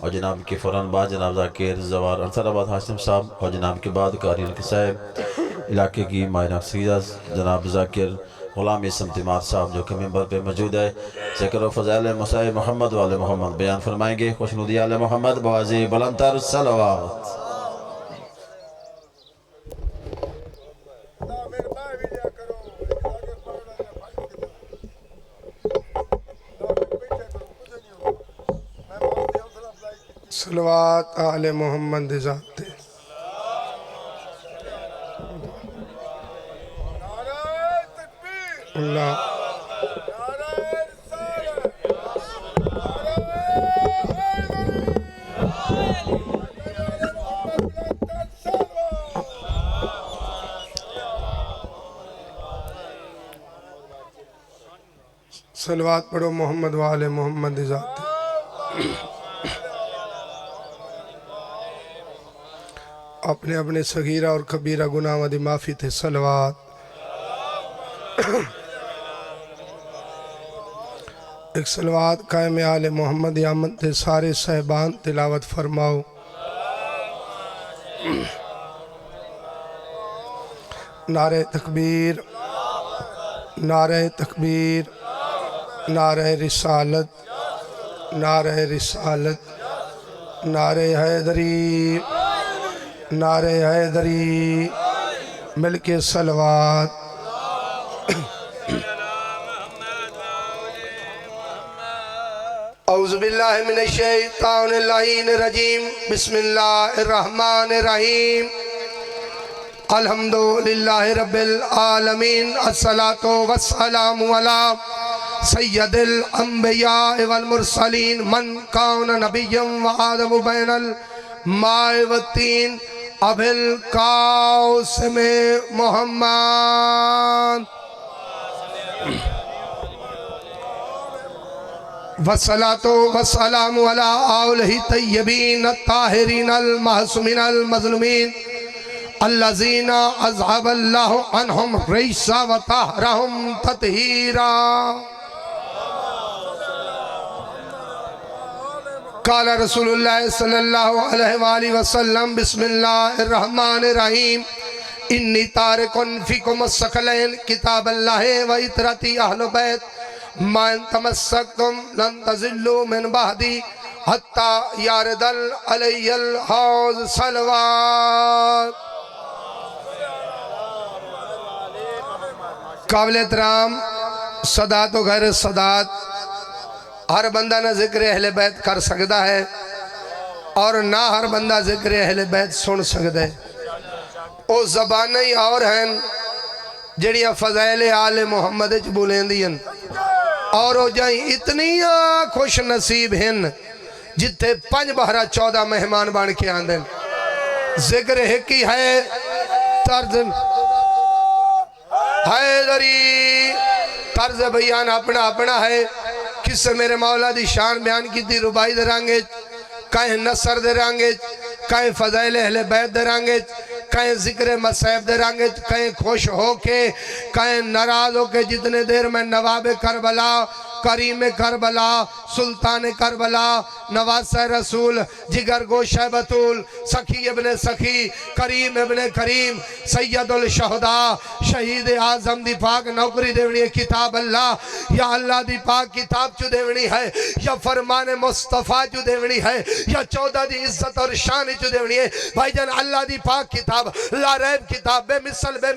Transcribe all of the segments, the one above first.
اور جناب کے فوراً بعد جناب ذاکر زوار انصر آباد ہاشم صاحب، اور جناب کے بعد قاری القی صاحب، علاقے کی مائنہ اکثریہ جناب ذاکر غلام سمتمار صاحب جو کہ ممبر پہ موجود ہے، ذکر و فضائل مصائب محمد والے محمد بیان فرمائیں گے۔ خوشنودی آل محمد بوازی بلندتر صلوات۔ صلوات آل محمد ذات اللہ۔ صلوات پڑھو محمد وآل محمد ذات۔ اپنے اپنے صغیرہ اور کبیرہ گناہ دی معافی تھے صلوات۔ ایک صلوات قائم آل محمد آمد تھے سارے صحبان تلاوت فرماؤ۔ نعرہ تکبیر، نعرہ تکبیر، نعرہ رسالت، نعرہ رسالت، نعرہ حیدری، نعرہ حیدری، مل کے صلوات۔ اعوذ باللہ من الشیطان اللعین الرجیم، بسم اللہ الرحمن الرحیم، الحمدللہ رب العالمین، الصلاة والسلام علی سید الانبیاء والمرسلین، من کان نبیم و آدم بین الماء والتین، ابی القاسم محمد، والصلاة والسلام علی آلہ طیبین الطاہرین المعصومین المظلومین، الذین اذھب اللہ عنہم الرجس وطہرہم تطہیرا۔ قال رسول اللہ صلی اللہ علیہ وآلہ وسلم، بسم اللہ الرحمن الرحیم، انی تارکن فیکم الثقلین، کتاب اللہ و اطرتی اہل بیت، ما ان تمسکتم لن تضلوا من بعدی حتی یارد علی الحوض۔ صلوات۔ قابل احترام صدات و غیر صدات، ہر بندہ نہ ذکر اہل بیت کر سکتا ہے اور نہ ہر بندہ ذکر اہل بیت سن سکتا ہے۔ وہ زبانیں اور ہیں جڑیاں فضائل آل محمد بولیں دیں، اور وہ جائیں اتنی خوش نصیب ہیں جتے 5 بہرہ 14 مہمان بان کے آندیں۔ ذکر ایک ہی ہے، طرز حیدری، طرز بیان اپنا اپنا ہے۔ کس سے میرے مولا دی شان بیان کی تھی، ربائی دے رانگے، کہیں نصر دے رانگے، کہیں فضائل اہل بیت دے رانگے، کہیں ذکر مصائب دے رانگے، کہیں خوش ہو کے، کہیں ناراض ہو کے۔ جتنے دیر میں نواب کربلا، کریم کربلا، سلطان کربلا، نواز رسول، جگر گوشہ بطول، سخی ابن سخی، کریم ابن کریم، سید الشہداء، شہید اعظم دی پاک نوکری دیونی ہے کتاب اللہ، یا اللہ دی پاک کتاب چو دیونی ہے، یا فرمان مصطفیٰ چو دیونی ہے، یا 14 دی عزت اور شان چو دیونی ہے۔ بھائی جان اللہ دی پاک کتاب، لا ریب کتاب، بے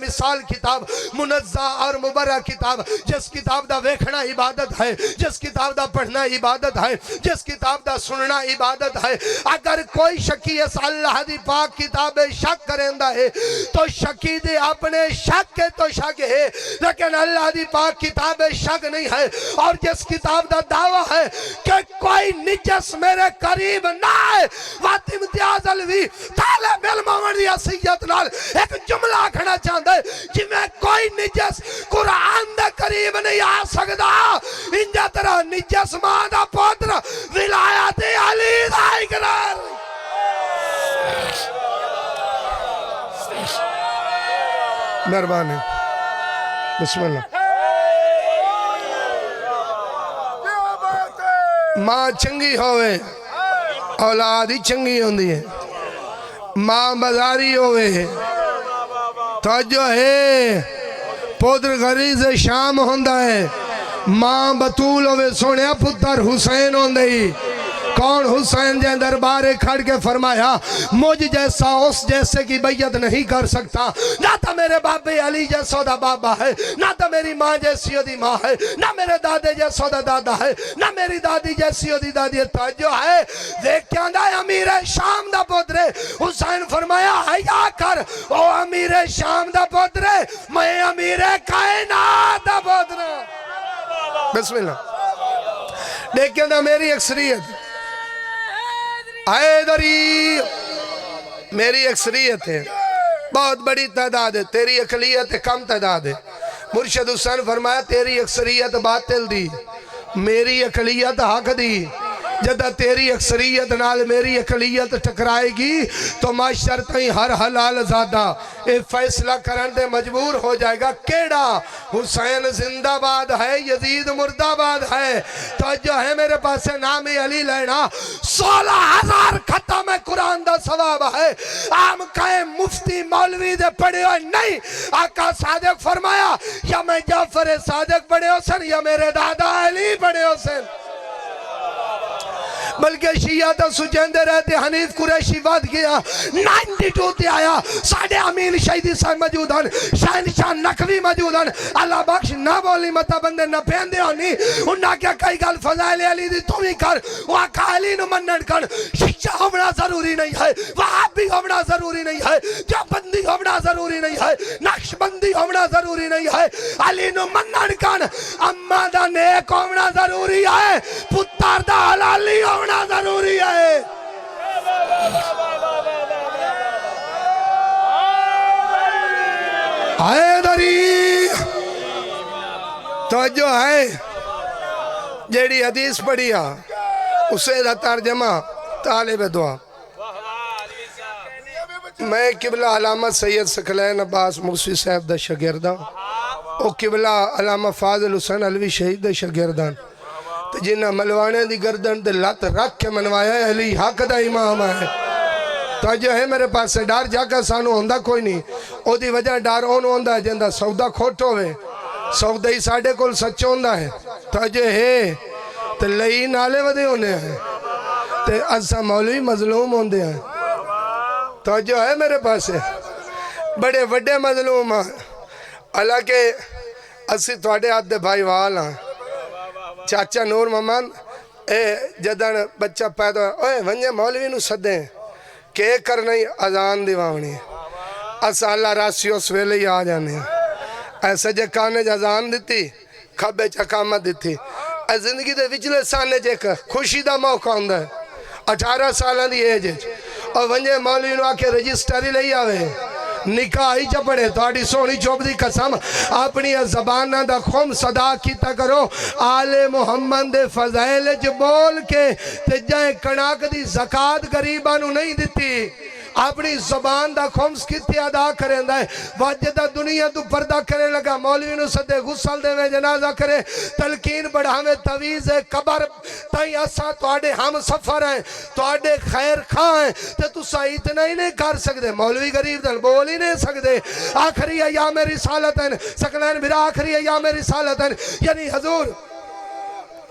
مثال کتاب، منزہ اور مبرہ کتاب، جس کتاب دا ویکھنا عبادت ہے، جس کتاب دا پڑھنا عبادت ہے، جس کتاب دا سننا عبادت ہے۔ اگر کوئی شکی اس اللہ دی پاک کتاب شک کرندہ ہے تو شکی دے اپنے شک کے تو شک ہے، لیکن اللہ دی پاک کتاب شک نہیں ہے۔ اور جس کتاب دا دعویٰ ہے کہ کوئی نجس میرے قریب نہ ہے، وقت امتیاز علوی طالب علم دی حیثیت نال ایک جملہ کھڑا چاہتا ہے کہ میں کوئی نجس قرآن دے قریب نہیں آ سکتا، انجا طرح نجس ماں دا پوتر ولایت علی دا اقرار۔ مہربانی، بسم اللہ۔ ماں چنگی ہوئے، औलाद ही चंगी होंदी है मां बाजारी होवे तो जो है पुत्र गरीब से शाम होंदा है मां बतूल होवे सोने पुत्र हुसैन होंदे ही कौन हुसैन जे दरबार खड़ के फरमाया मुझ जैसा उस जैसे की बैयत नहीं कर सकता ना तो मेरे बाबे अली जैसा दा बाबा है ना तो मेरी माँ जैसी ओदी माँ है ना मेरे दादे जैसा दा दादा है ना मेरी दादी जैसी ओदी दादी है जो है देख क्या दा अमीर शाम दा पुत्र हुसैन फरमाया हया कर ओ अमीर शाम दा पुत्र मैं अमीर कायनात दा पुत्र बिस्मिल्लाह देख क्या दा मेरी अक्सरियत हैदरी मेरी अक्सरियत है बहुत बड़ी तादाद है तेरी अकलियत है कम तादाद है मुर्शिद हुसैन फरमाया तेरी अक्सरियत बातिल दी मेरी अकलियत हक दी जदा तेरी अक्सरियत नाल मेरी अकलियत टकराएगी तो माशर तई हर हलाल ज़ादा ये फैसला करने दे मजबूर हो जाएगा केड़ा हुसैन जिंदाबाद है यजीद मुर्दाबाद है तो जो है मेरे पास नाम अली लेना 16,000 खत्म है कुरान दा सवाब है आम कहे मुफ्ती मौलवी दे पढ़े हो नहीं आका सादिक फरमाया या मैं जाफर सादिक पढ़े हो सन या मेरे दादा अली पढ़े हो सन बल्कि शिया तो सुचेंदे रहते हनीफ कुरैशी वाद गया 92 ते आया साढ़े अमीन शहीदी साहब मौजूद हैं शहनशाह नकवी मौजूद हैं अल्लाह बख्श ना बोली मता बंदे न पेंदे होनी उन्ना क्या कई गल फजाइल अली दी तू भी कर वहां अली नु मनन कर शिक्षा होना जरूरी नहीं है वहाबी होना जरूरी नहीं है देवबंदी होना जरूरी नहीं है नक्शबंदी होना जरूरी नहीं है अली नु मनन कर अम्मा दा नेक होना जरूरी है पुत्र दा हलाली होना जरूरी है हैदरी तो जो है जेड़ी हदीस पढ़ी आ उसे दा तर्जमा तालिब दुआ मैं किबला अलामा सैयद सकलैन अब्बास मुफती साहब दा शागिर्द हां ओ किबला अलामा फाजिल हुसैन अलवी शहीद दा शागिर्द हां ते जिन्ना मलवाने दी गर्दन ते लत रख के मनवाया अली हक दा इमाम है तो जो है मेरे पास डर जाकर सानू होंदा कोई नहीं ओदी वजह डर ओनू होंदा जिंदा सौदा खोट होवे सौदा ही साडे कोल सच होंदा है तो जो है ते लई नाले वदे होने हैं ते असा मौलवी मजलूम होंदे हैं तो जो है मेरे पास बड़े वड्डे मजलूम हैं हालांकि असी तुहाडे हाथ दे भाईवाल हाँ चाचा नूर मोहम्मद ए जदन बच्चा पैदा ओए वंजे मौलवी नु सदे के करना ही अजान दिवावनी असा अल्लाह रासी उस वेले ही आ जाने ऐसे जे काने अजान दी खब्बे चकामत दी जिंदगी दे विचले साने च एक खुशी दा मौका हुंदा है 18 साल की एज और वंजे मौलवी नु आके रजिस्टर ही लई आवे निकाह ही चपड़े थोड़ी सोनी चुप दी कसम अपनी जबाना दा खुम सदा कीता करो आले मुहम्मद दे फजाइल च बोल के ते जाए कणक दी ज़कात गरीबां नु नहीं दिती अपनी जबान दा खुम्स किते अदा करेंदा है वाजदा दुनिया तू पर्दा करे लगा मौलवी नु सदे गुसल देवे जनाजा करे तलकीन बढ़ावे तवीज़ कबर तई असा तुहाडे हम सफर है तुहाडे खैर खा है ते तुसा इतना ही नहीं कर सकदे मौलवी गरीब दल बोल ही नहीं सकदे आखिरी अयाम रिसालत है सकलैन मेरा आखिरी अयाम रिसालत है यानी हुजूर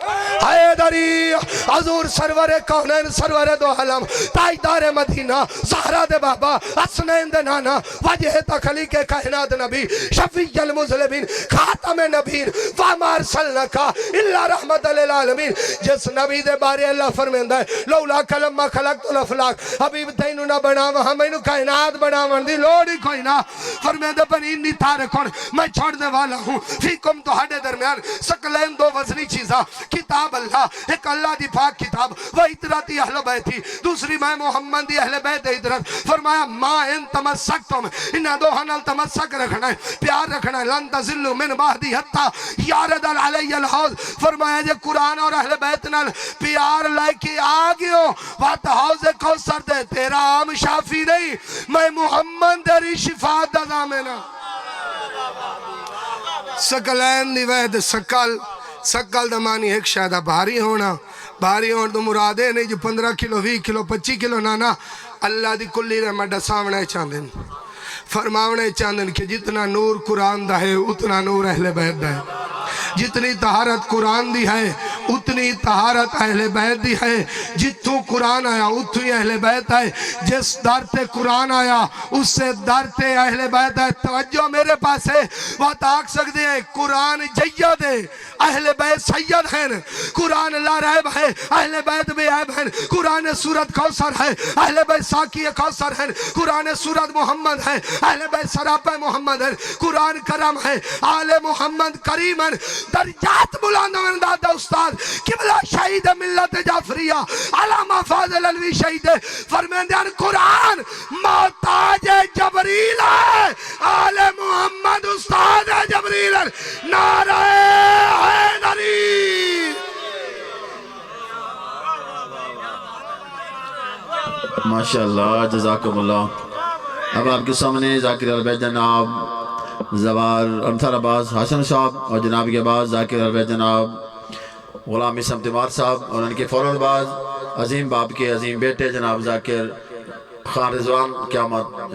हैदरी हजूर सरवर कौनैन सरवर दो आलम ताजदार मदीना ज़हरा दे बाबा हसनैन दे नाना वजह तखली के कायनात नबी शफीउल मुज़लिमीन खातम नबीर व मा अरसलनाका इल्ला रहमतल लिल आलमीन जिस नबी दे बारे अल्लाह फरमांदा है लौला कलम मा खलक़तुल अफलाक हबीब तैनू ना बनावा मैनू कायनात बनावन दी लोड़ ही कोई ना फरमांदा पर इन्नी तारकुन मैं छोड़ दे वाला हूं फीकुम तुहाडे दरमियान सकलैन दो वजनी चीज़ां किताब अल्लाह एक अल्लाह दी पाक किताब व इतराती अहले बैत थी दूसरी मैं मोहम्मद दी अहले बैत इतरत फरमाया मा इन तमस्सकतुम इन दोहां नाल तमस्सक रखना है प्यार रखना है लन तज़िल्लु मिन बादी हत्ता यारदल अलैयल हौज फरमाया जे कुरान और अहले बैत नाल प्यार लेके आ गयो वत हौज कौसर दे तेरा आम शाफी नहीं मैं मोहम्मद दी शिफात दा ज़ामिना सकलैन दी वहद सकल सकल दा मानी एक शायदा भारी होना بھاری ہونے تو مرادے نہیں جو 15 کلو 20 کلو 25 کلو نانا اللہ دی کلی رحمت سامنے چاندن فرماونے چاندن کہ جتنا نور قرآن دا ہے اتنا نور اہل بیت دا ہے، جتنی طہارت قرآن دی ہے اتنی طہارت اہل بیت دی ہے، جتوں قرآن آیا اتنی اہل بیت ہے، جس در تے قرآن آیا اس سے در تے اہل بیت ہے۔ توجہ میرے پاس ہے بات آگ سکتے ہیں، قرآن جید ہے اہل بیت سید ہیں، قرآن لا ریب ہے اہل بیت بے عیب ہیں، قرآن سورت کوثر ہے اہل بیت ساقی کوثر ہیں، قرآن سورت محمد ہے اہل بیت سراپہ محمد ہے، قرآن کرم ہے آل محمد کریم ہے۔ درجات بلند من دادا استاد قبلہ شہید ملت جعفریہ علامہ فاضل علوی شہید فرمیندیان قرآن محتاج جبریل ہے، آل محمد استاد جبریل ہے۔ نعرہ حیدری ماشاءاللہ جزاکم اللہ۔ اب آپ کے سامنے ذاکر البیت جناب زوار امثال عباس حسن صاحب اور جناب کے بعد ذاکر البیت جناب غلام سمتمار صاحب اور ان کے فوراً بعد عظیم باپ کے عظیم بیٹے جناب ذاکر خان رضوان قیامت